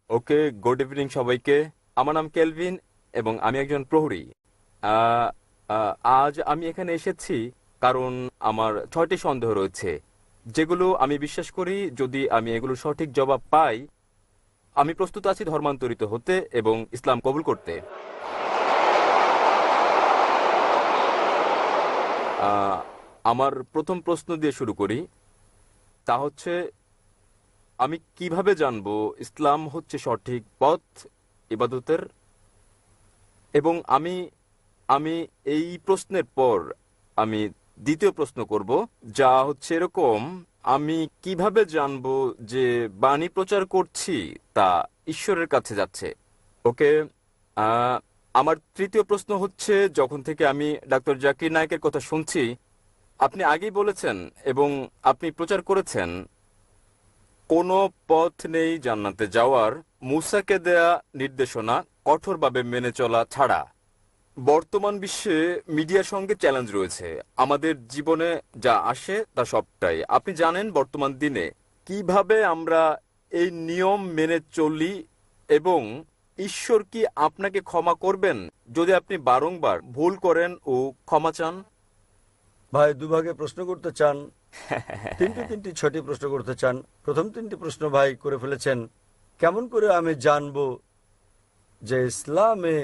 ওকে, good evening সবাইকে। আমার নাম কেলভিন এবং আমি একজন প্রহরী। আহ, আজ আমি এখানে এসেছি কারণ আমার 6টি সন্দেহ রয়েছে, যেগুলো আমি বিশ্বাস করি যদি আমি এগুলোর সঠিক জবাব পাই, আমি প্রস্তুত আছি ধর্মান্তরিত হতে এবং ইসলাম কবুল করতে। আহ, আমার প্রথম প্রশ্ন দিয়ে শুরু করি। তা হচ্ছে, আমি কিভাবে জানবো ইসলাম হচ্ছে সঠিক পথ ইবাদতের? এবং আমি আমি এই প্রশ্নের পর আমি দ্বিতীয় প্রশ্ন করব, যা হচ্ছে এরকম: আমি কিভাবে জানবো যে বাণী প্রচার করছি তা ঈশ্বরের কাছে যাচ্ছে? ওকে। আহ, আমার তৃতীয় প্রশ্ন হচ্ছে, যখন থেকে আমি ডাক্তার জাকির নায়েকের কথা শুনছি, আপনি আগেই বলেছেন এবং আপনি প্রচার করেছেন, কোনো পথ নেই জান্নাতে যাওয়ার মুসাকে দেয়া নির্দেশনা কঠোরভাবে মেনে চলা ছাড়া। বর্তমান বিশ্বে মিডিয়ার সঙ্গে চ্যালেঞ্জ রয়েছে। আমাদের জীবনে যা আসে তা সবটাই আপনি জানেন। বর্তমান দিনে কিভাবে আমরা এই নিয়ম মেনে চলি এবং ঈশ্বর কি আপনাকে ক্ষমা করবেন যদি আপনি বারংবার ভুল করেন ও ক্ষমা চান? ভাই দুভাগে প্রশ্ন করতে চান? তিনটি তিনটি ছয়টি প্রশ্ন করতে চান? প্রথম তিনটি প্রশ্ন ভাই করে ফেলেছেন। কেমন করে আমি জানবো যে ইসলামে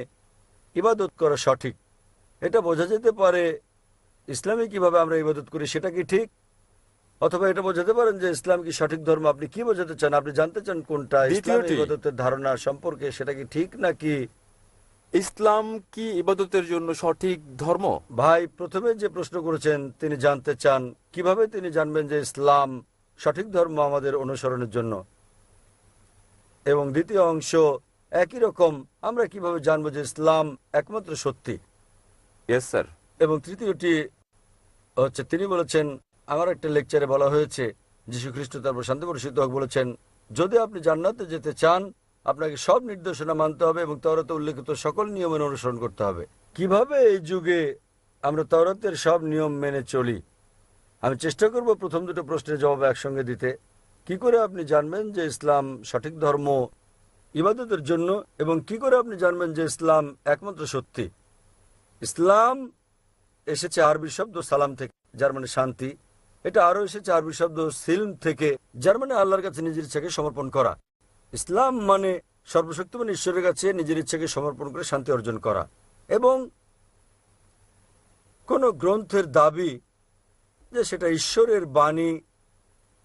ইবাদত করা সঠিক? এটা বোঝা যেতে পারে ইসলামে কিভাবে আমরা ইবাদত করি সেটা কি ঠিক, অথবা এটা বোঝাতে পারেন যে ইসলাম কি সঠিক ধর্ম। আপনি কি বোঝাতে চান? আপনি জানতে চান কোনটা ইসলামে দ্বিতীয়টি, ইবাদতের ধারণা সম্পর্কে, সেটা কি ঠিক নাকি? ইসলাম কি ইবাদতের জন্য সঠিক ধর্ম? ভাই প্রথমে যে প্রশ্ন করেছেন তিনি জানতে চান কিভাবে তিনি জানবেন যে ইসলাম সঠিক ধর্ম আমাদের অনুসরণের জন্য, এবং দ্বিতীয় অংশ একই রকম, আমরা কিভাবে জানবো যে ইসলাম একমাত্র সত্যি। Yes sir. এবং তৃতীয়টি হচ্ছে তিনি বলেছেন, আমার একটা লেকচারে বলা হয়েছে, যীশু খ্রিস্ট তারপর শান্তি বর্ষিত হোক বলেছেন, যদি আপনি জান্নাতে যেতে চান আপনাকে সব নির্দেশনা মানতে হবে এবং তাওরাতে উল্লেখিত সকল নিয়মের অনুসরণ করতে হবে। কিভাবে এই যুগে আমরা তাওরাতের সব নিয়ম মেনে চলি? আমি চেষ্টা করব প্রথম দুটো প্রশ্নের জবাব একসঙ্গে দিতে। কি করে আপনি জানবেন যে ইসলাম সঠিক ধর্ম ইবাদতের জন্য, এবং কি করে আপনি জানবেন যে ইসলাম একমাত্র সত্যি? ইসলাম এসেছে আরবি শব্দ সালাম থেকে, যার মানে শান্তি। এটা আরও এসেছে আরবি শব্দ সিলম থেকে, যার মানে আল্লাহর কাছে নিজের ইচ্ছাকে সমর্পণ করা। ইসলাম মানে সর্বশক্তিমান ঈশ্বরের কাছে নিজের ইচ্ছাকে সমর্পণ করে শান্তি অর্জন করা। এবং কোন গ্রন্থের দাবি যে সেটা ঈশ্বরের বাণী,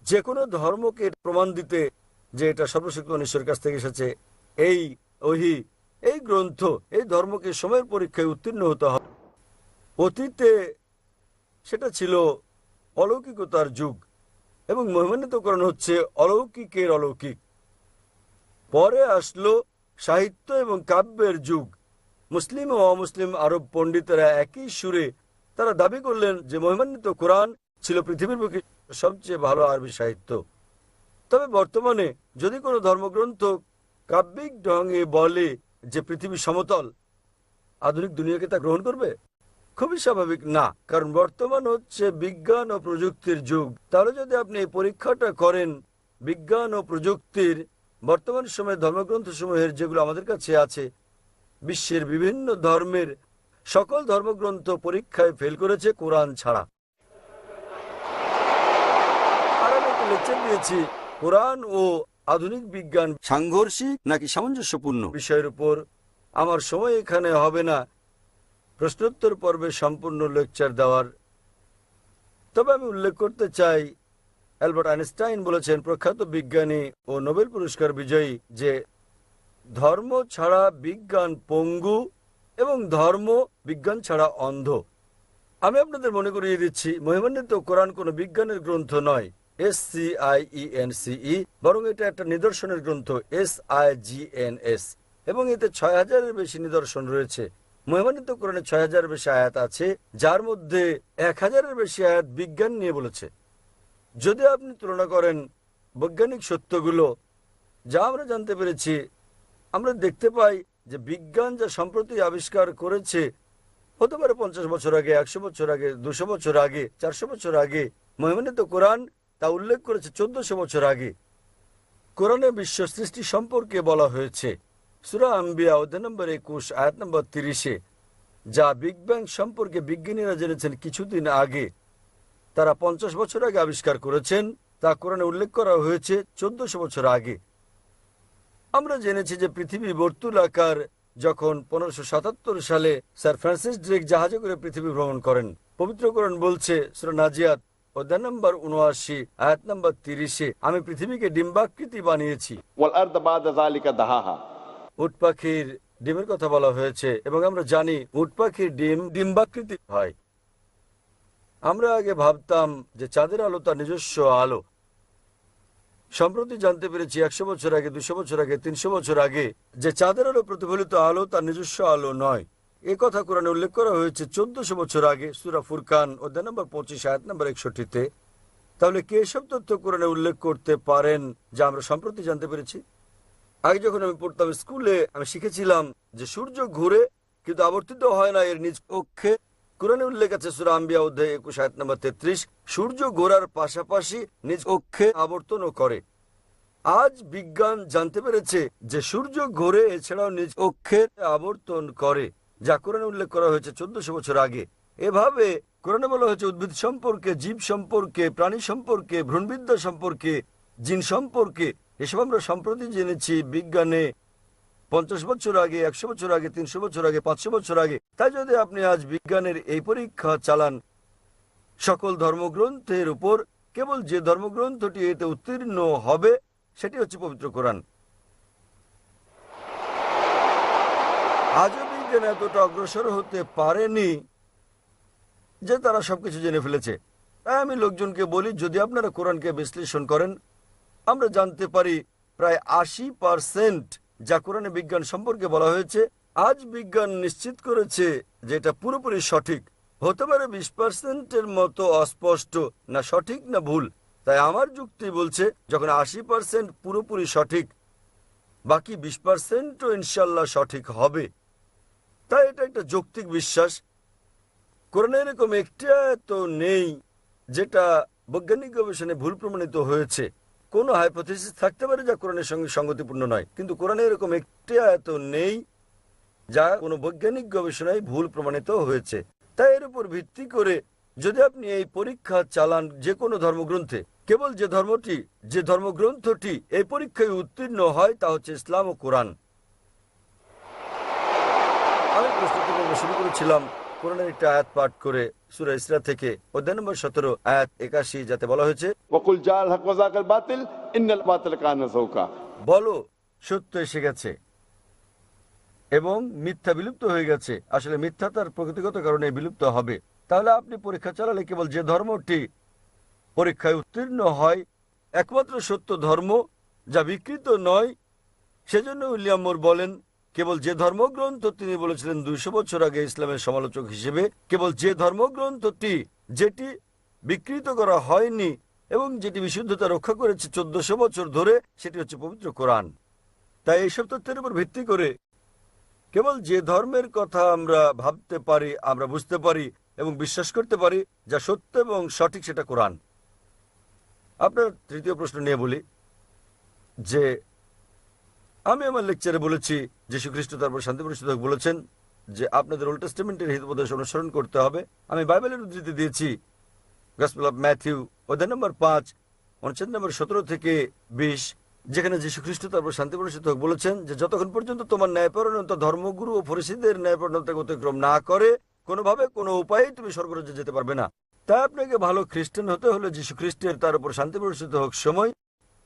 যে কোনো ধর্মকে প্রমাণ দিতে যে এটা সর্বশক্তিমান ঈশ্বরের কাছ থেকে এসেছে, এই ওহী, এই গ্রন্থ, এই ধর্মকে সময়ের পরীক্ষায় উত্তীর্ণ হতে হবে। অতীতে সেটা ছিল অলৌকিকতার যুগ এবং মহিমান্বিতকরণ হচ্ছে অলৌকিকের অলৌকিক। পরে আসলো সাহিত্য এবং কাব্যের যুগ। মুসলিম ও অমুসলিম আরব পণ্ডিতেরা একই সুরে তারা দাবি করলেন যে মহিমান্বিত কোরআন ছিল পৃথিবীর বুকে সবচেয়ে ভালো আরবি সাহিত্য। তবে বর্তমানে যদি কোনো ধর্মগ্রন্থ কাব্যিক ঢঙে বলে যে পৃথিবী সমতল, আধুনিক দুনিয়াকে তা গ্রহণ করবে? খুবই স্বাভাবিক না, কারণ বর্তমান হচ্ছে বিজ্ঞান ও প্রযুক্তির যুগ। তাহলে যদি আপনি এই পরীক্ষাটা করেন বিজ্ঞান ও প্রযুক্তির, বর্তমান সময়ে ধর্মগ্রন্থসমূহের যেগুলো আমাদের কাছে আছে, বিশ্বের বিভিন্ন ধর্মের সকল ধর্মগ্রন্থ পরীক্ষায় ফেল করেছে কোরআন ছাড়া। আর আমি একটা লেকচার দিয়েছি কোরআন ও আধুনিক বিজ্ঞান সাংঘর্ষিক নাকি সামঞ্জস্যপূর্ণ বিষয়ের উপর। আমার সময় এখানে হবে না প্রশ্নোত্তর পর্বে সম্পূর্ণ লেকচার দেওয়ার। তবে আমি উল্লেখ করতে চাই, অ্যালবার্ট আইনস্টাইন বলেছেন, প্রখ্যাত বিজ্ঞানী ও নোবেল পুরস্কার বিজয়ী, যে ধর্ম ছাড়া বিজ্ঞান পঙ্গু এবং ধর্ম বিজ্ঞান ছাড়া অন্ধ। আমি আপনাদের মনে করিয়ে দিচ্ছি, মহিমান্বিত কোরআন কোনো বিজ্ঞানের গ্রন্থ নয়, SCIENCE, বরং এটা একটা নিদর্শনের গ্রন্থ, SIGNS, এবং এতে ৬,০০০-এর বেশি নিদর্শন রয়েছে। মহিমান্বিত কোরআনে ৬,০০০-এর বেশি আয়াত আছে, যার মধ্যে ১,০০০-এর বেশি আয়াত বিজ্ঞান নিয়ে বলেছে। যদি আপনি তুলনা করেন বৈজ্ঞানিক সত্যগুলো যা আমরা জানতে পেরেছি, আমরা দেখতে পাই যে বিজ্ঞান যা সম্প্রতি আবিষ্কার করেছে, হতে পারে ৫০ বছর আগে, ১০০ বছর আগে, ২০০ বছর আগে, ৪০০ বছর আগে, মহিমান্বিত কোরআন তা উল্লেখ করেছে ১৪০০ বছর আগে। কোরআনে বিশ্ব সৃষ্টি সম্পর্কে বলা হয়েছে সূরা আম্বিয়া অধ্যায় নম্বর 21 আয়াত নম্বর 30-এ, যা বিগ ব্যাং সম্পর্কে বিজ্ঞানীরা জেনেছেন কিছুদিন আগে, তারা 50 বছর আগে আবিষ্কার করেছেন, তা কোরআনে উল্লেখ করা হয়েছে 1400 বছর আগে। আমরা জেনেছি যে পৃথিবী বর্তুলাকার, যখন 1577 সালে স্যার ফ্রান্সিস ড্রেক জাহাজে করে পৃথিবী ভ্রমণ করেন। পবিত্র কোরআন বলছে সূরা নাজিয়াত অধ্যায় নম্বর 79 আয়াত নম্বর 30-এ, আমি পৃথিবীকে ডিম্বাকৃতি বানিয়েছি। والأرض بعد ذلك دحاها। উট পাখির ডিমের কথা বলা হয়েছে এবং আমরা জানি উট পাখির ডিম ডিম্বাকৃতি হয়। আমরা আগে ভাবতাম যে চাঁদের আলো তার নিজস্ব আলো। সম্প্রতি জানতে পেরেছি 100 বছর আগে, 200 বছর আগে, 300 বছর আগে, যে চাঁদের আলো প্রতিফলিত আলো তার নিজস্ব আলো নয়। এ কথা কোরআনে উল্লেখ করা হয়েছে 1400 বছর আগে সূরা ফুরকান অধ্যায় নম্বর 25 আয়াত নম্বর 61-তে। তাহলে কে এসব তথ্য কোরআনে উল্লেখ করতে পারেন যা আমরা সম্প্রতি জানতে পেরেছি? আগে যখন আমি পড়তাম স্কুলে, আমি শিখেছিলাম যে সূর্য ঘুরে কিন্তু আবর্তিত হয় না এর নিজ অক্ষে। কোরআনে উল্লেখ আছে সূরা আম্বিয়া অধ্যায় 21 আয়াত নম্বর 33, সূর্য ঘোরার পাশাপাশি নিজ অক্ষে আবর্তনও করে। আজ বিজ্ঞান জানতে পেরেছে যে সূর্য ঘোরে, এছাড়াও নিজ অক্ষে আবর্তন করে, যা কোরআনে উল্লেখ করা হয়েছে 1400 বছর আগে। এভাবে কোরআনে বলা হয়েছে উদ্ভিদ সম্পর্কে, জীব সম্পর্কে, প্রাণী সম্পর্কে, ভ্রূণবিদ্যা সম্পর্কে, জিন সম্পর্কে। এসব আমরা সম্প্রতি জেনেছি বিজ্ঞানে 50 বছর আগে, 100 বছর আগে, 300 বছর আগে, 500 বছর আগে। তাই যদি আপনি আজ বিজ্ঞানের এই পরীক্ষা চালান সকল ধর্মগ্রন্থের উপর, কেবল যে ধর্মগ্রন্থটি এতে উত্তীর্ণ হবে সেটি হচ্ছে পবিত্র কোরআন। আজও বিজ্ঞান এতটা অগ্রসর হতে পারেনি যে তারা সবকিছু জেনে ফেলেছে। তাই আমি লোকজনকে বলি, যদি আপনারা কোরআনকে বিশ্লেষণ করেন, আমরা জানতে পারি প্রায় 80% যা কোরআনে বিজ্ঞান সম্পর্কে বলা হয়েছে, আজ বিজ্ঞান নিশ্চিত করেছে যে এটা পুরোপুরি সঠিক। হতে পারে 20%-এর মতো অস্পষ্ট, না সঠিক না ভুল। তাই আমার যুক্তি বলছে যখন 80% পুরোপুরি সঠিক, বাকি 20%ও ইনশাল্লাহ সঠিক হবে। তাই এটা একটা যৌক্তিক বিশ্বাস। কোরআনে এরকম একটি আয়াত নেই যেটা বৈজ্ঞানিক গবেষণায় ভুল প্রমাণিত হয়েছে। কোনো হাইপোথিসিস থাকতে পারে যা কোরআনের সঙ্গে সঙ্গতিপূর্ণ নয়, কিন্তু কোরআনে এরকম একটি আয়াত নেই যা কোনো বৈজ্ঞানিক গবেষণায় ভুল প্রমাণিত হয়েছে। তাই এর উপর ভিত্তি করে যদি আপনি এই পরীক্ষা চালান যে কোনো ধর্মগ্রন্থে, কেবল যে ধর্মগ্রন্থটি এই পরীক্ষায় উত্তীর্ণ হয় তা হচ্ছে ইসলাম ও কোরআন। আমি প্রস্তুতি পর্ব শুরু করেছিলাম কোরআনের একটা আয়াত পাঠ করে সূরা ইসরা থেকে অধ্যায় নম্বর 17 আয়াত 81, যাতে বলা হয়েছে, وقل جاء الحق وزهق الباطل إن الباطل كان زهوقا। বলো সত্য এসে গেছে এবং মিথ্যা বিলুপ্ত হয়ে গেছে। আসলে মিথ্যা তার প্রকৃতিগত কারণে বিলুপ্ত হবে। তাহলে আপনি পরীক্ষা চালালে কেবল যে ধর্মটি পরীক্ষায় উত্তীর্ণ হয়, একমাত্র সত্য ধর্ম যা বিকৃত নয়। সেজন্য উইলিয়াম মোর বলেন, কেবল যে ধর্মগ্রন্থ, তিনি বলেছিলেন 200 বছর আগে ইসলামের সমালোচক হিসেবে, কেবল যে ধর্মগ্রন্থটি যেটি বিকৃত করা হয়নি এবং যেটি বিশুদ্ধতা রক্ষা করেছে 1400 বছর ধরে, সেটি হচ্ছে পবিত্র কোরআন। তাই এইসব তথ্যের উপর ভিত্তি করে কেবল যে ধর্মের কথা আমরা ভাবতে পারি, আমরা বুঝতে পারি এবং বিশ্বাস করতে পারি যা সত্য এবং সঠিক, সেটা কোরআন। আপনার তৃতীয় প্রশ্ন নিয়ে বলি যে আমি আমার লেকচারে বলেছি যীশু খ্রিস্ট তারপর শান্তি প্রতিষ্ঠিত হোক বলেছেন যে আপনাদের ওল্ড টেস্টামেন্টের হিতোপদেশ অনুসরণ করতে হবে। আমি বাইবেলের উদ্ধৃতি দিয়েছি গসপেল অফ ম্যাথিউ অধ্যায় নম্বর 5 অনুচ্ছেদ নম্বর 17 থেকে 20, যেখানে যীশু খ্রিস্ট তারপর শান্তি প্রতিষ্ঠিত হোক বলেছেন যে যতক্ষণ পর্যন্ত তোমার ন্যায়পরায়ণতা ধর্মগুরু ও ফরিসীদের ন্যায়পরায়ণতাকে অতিক্রম না করে, কোনোভাবে কোনো উপায়েই তুমি স্বর্গরাজ্যে যেতে পারবে না। তাই আপনাকে ভালো খ্রিস্টান হতে হলে যীশু খ্রিস্টের তার উপর শান্তি প্রতিষ্ঠিত হোক সময়,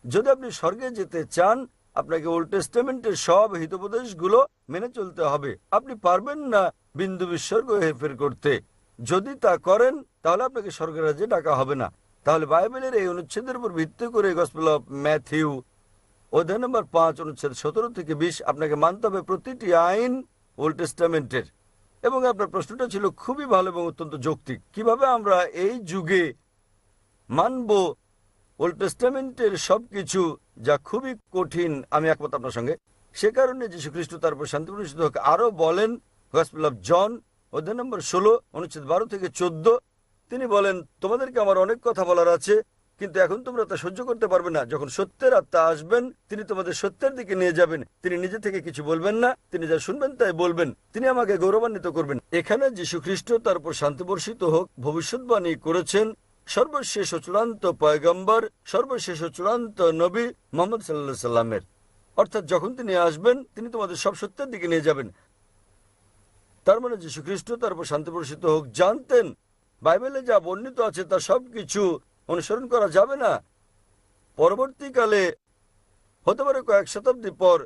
যদি আপনি স্বর্গে যেতে চান, আপনাকে ওল্ড টেস্টামেন্টের সব হিতোপদেশগুলো মেনে চলতে হবে। আপনি পারবেন না বিন্দু বিসর্গ হেরফের করতে। যদি তা করেন তাহলে আপনাকে স্বর্গের রাজ্যে ডাকা হবে না। তাহলে বাইবেলের এই অনুচ্ছেদের উপর ভিত্তি করে গসপেল অফ ম্যাথিউ অধ্যায় নম্বর 5 অনুচ্ছেদ 17 থেকে 20 আপনাকে মানতে হবে প্রতিটি আইন ওল্ড টেস্টামেন্টের। এবং আপনার প্রশ্নটা ছিল খুবই ভালো এবং অত্যন্ত যৌক্তিক। কিভাবে আমরা এই যুগে মানব ওল্ড টেস্টামেন্টের সবকিছু, যা খুবই কঠিন। আমি একমত আপনার সঙ্গে। সে কারণে যীশু খ্রিস্ট তারপর শান্তি প্রতিষ্ঠিত হোক আরো বলেন গসপেল অফ জন অধ্যায় নম্বর 16 অনুচ্ছেদ 12 থেকে 14, তিনি বলেন, তোমাদেরকে আমার অনেক কথা বলার আছে, কিন্তু এখন তোমরা তা সহ্য করতে পারবে না। যখন সত্যের আত্মা আসবেন, তিনি তোমাদের সত্যের দিকে নিয়ে যাবেন। তিনি নিজে থেকে কিছু বলবেন না, তিনি যা শুনবেন তাই বলবেন। তিনি আমাকে গৌরবান্বিত করবেন। এখানে যীশু খ্রিস্ট, তার উপর শান্তি বর্ষিত হোক, ভবিষ্যৎবাণী করেছেন সর্বশেষ ও চূড়ান্ত পয়গম্বর, সর্বশেষ ও চূড়ান্ত নবী মুহাম্মদ সাল্লাল্লাহু আলাইহি সাল্লামের। অর্থাৎ যখন তিনি আসবেন, তিনি তোমাদের সব সত্যের দিকে নিয়ে যাবেন। তার মানে যীশু খ্রিস্ট, তার উপর শান্তি বর্ষিত হোক, জানতেন বাইবেলে যা বর্ণিত আছে তা সবকিছু অনুসরণ করা যাবে না। পরবর্তীকালে হতে পারে কয়েক শতাব্দী পর,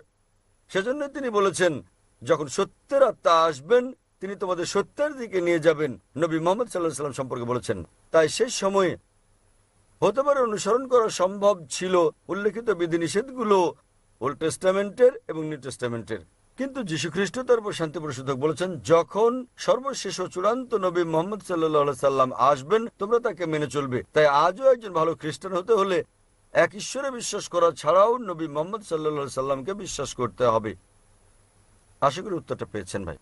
সেজন্য তিনি বলেছেন যখন সত্যের আত্মা আসবেন, তিনি তোমাদের সত্যের দিকে নিয়ে যাবেন। নবী মুহাম্মদ সাল্লাল্লাহু আলাইহি সাল্লাম সম্পর্কে বলেছেন। তাই সেই সময়ে হতে পারে অনুসরণ করা সম্ভব ছিল উল্লেখিত বিধিনিষেধগুলো ওল্ড টেস্টামেন্টের এবং নিউ টেস্টামেন্টের। কিন্তু যীশু খ্রিস্ট, তার উপর শান্তি বর্ষিত হোক, বলেছেন যখন সর্বশেষ ও চূড়ান্ত নবী মুহাম্মদ সাল্লাল্লাহু আলাইহি সাল্লাম আসবেন, তোমরা তাকে মেনে চলবে। তাই আজও একজন ভালো খ্রিস্টান হতে হলে এক ঈশ্বরে বিশ্বাস করা ছাড়াও নবী মুহাম্মদ সাল্লাল্লাহু আলাইহি সাল্লামকে বিশ্বাস করতে হবে। আশা করি উত্তরটা পেয়েছেন ভাই।